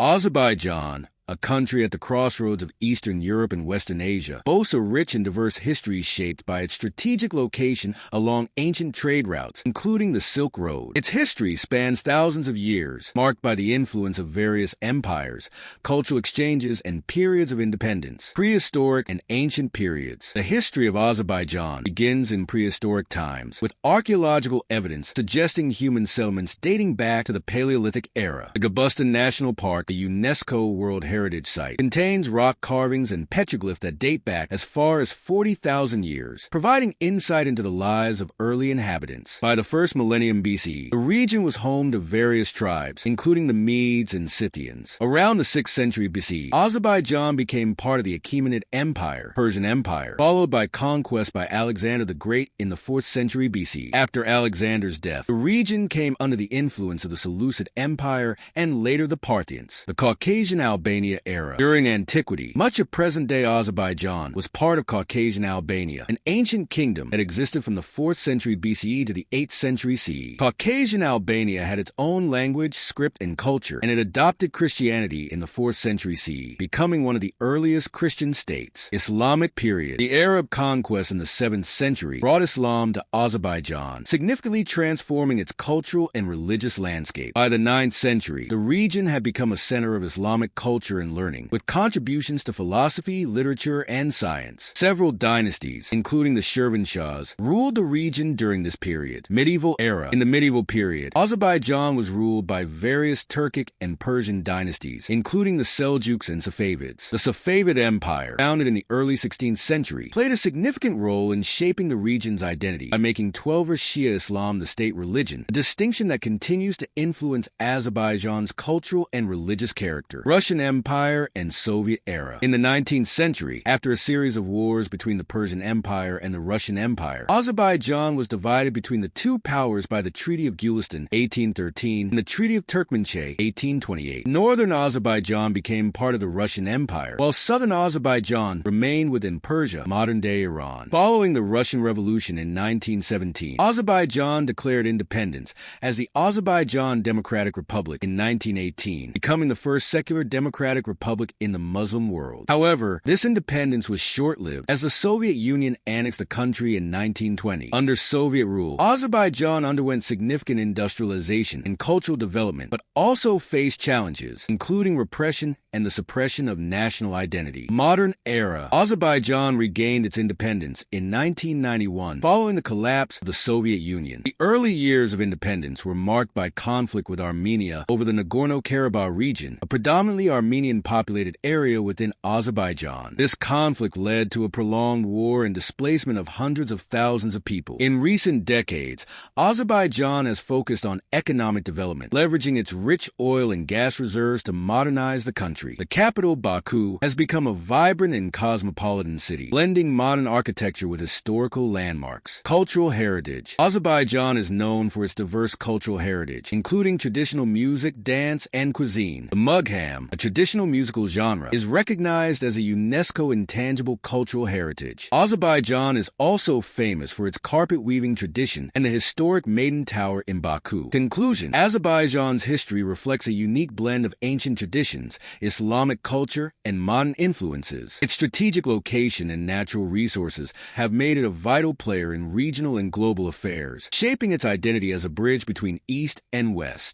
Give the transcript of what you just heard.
Azerbaijan, a country at the crossroads of Eastern Europe and Western Asia, boasts a rich and diverse history shaped by its strategic location along ancient trade routes, including the Silk Road. Its history spans thousands of years, marked by the influence of various empires, cultural exchanges, and periods of independence. Prehistoric and ancient periods. The history of Azerbaijan begins in prehistoric times, with archaeological evidence suggesting human settlements dating back to the Paleolithic era. The Gabustan National Park, a UNESCO World Heritage Site, contains rock carvings and petroglyphs that date back as far as 40,000 years, providing insight into the lives of early inhabitants. By the first millennium BCE, the region was home to various tribes, including the Medes and Scythians. Around the 6th century BCE, Azerbaijan became part of the Achaemenid Empire, Persian Empire, followed by conquest by Alexander the Great in the 4th century BC. After Alexander's death, the region came under the influence of the Seleucid Empire and later the Parthians. The Caucasian Albania era. During antiquity, much of present-day Azerbaijan was part of Caucasian Albania, an ancient kingdom that existed from the 4th century BCE to the 8th century CE. Caucasian Albania had its own language, script, and culture, and it adopted Christianity in the 4th century CE, becoming one of the earliest Christian states. Islamic period. The Arab conquest in the 7th century brought Islam to Azerbaijan, significantly transforming its cultural and religious landscape. By the 9th century, the region had become a center of Islamic culture and learning, with contributions to philosophy, literature, and science. Several dynasties, including the Shirvanshahs, ruled the region during this period. Medieval era. In the medieval period, Azerbaijan was ruled by various Turkic and Persian dynasties, including the Seljuks and Safavids. The Safavid Empire, founded in the early 16th century, played a significant role in shaping the region's identity by making Twelver Shia Islam the state religion, a distinction that continues to influence Azerbaijan's cultural and religious character. Russian Empire and Soviet era. In the 19th century, after a series of wars between the Persian Empire and the Russian Empire, Azerbaijan was divided between the two powers by the Treaty of Gulistan, 1813, and the Treaty of Turkmenchay, 1828. Northern Azerbaijan became part of the Russian Empire, while southern Azerbaijan remained within Persia, modern-day Iran. Following the Russian Revolution in 1917, Azerbaijan declared independence as the Azerbaijan Democratic Republic in 1918, becoming the first secular democratic republic in the Muslim world. However, this independence was short-lived as the Soviet Union annexed the country in 1920. Under Soviet rule, Azerbaijan underwent significant industrialization and cultural development, but also faced challenges, including repression and the suppression of national identity. Modern era. Azerbaijan regained its independence in 1991 following the collapse of the Soviet Union. The early years of independence were marked by conflict with Armenia over the Nagorno-Karabakh region, a predominantly Armenian-populated area within Azerbaijan. This conflict led to a prolonged war and displacement of hundreds of thousands of people. In recent decades, Azerbaijan has focused on economic development, leveraging its rich oil and gas reserves to modernize the country. The capital, Baku, has become a vibrant and cosmopolitan city, blending modern architecture with historical landmarks. Cultural heritage. Azerbaijan is known for its diverse cultural heritage, including traditional music, dance, and cuisine. The mugham, a traditional musical genre, is recognized as a UNESCO intangible cultural heritage. Azerbaijan is also famous for its carpet-weaving tradition and the historic Maiden Tower in Baku. Conclusion. Azerbaijan's history reflects a unique blend of ancient traditions, Islamic culture, and modern influences. Its strategic location and natural resources have made it a vital player in regional and global affairs, shaping its identity as a bridge between East and West.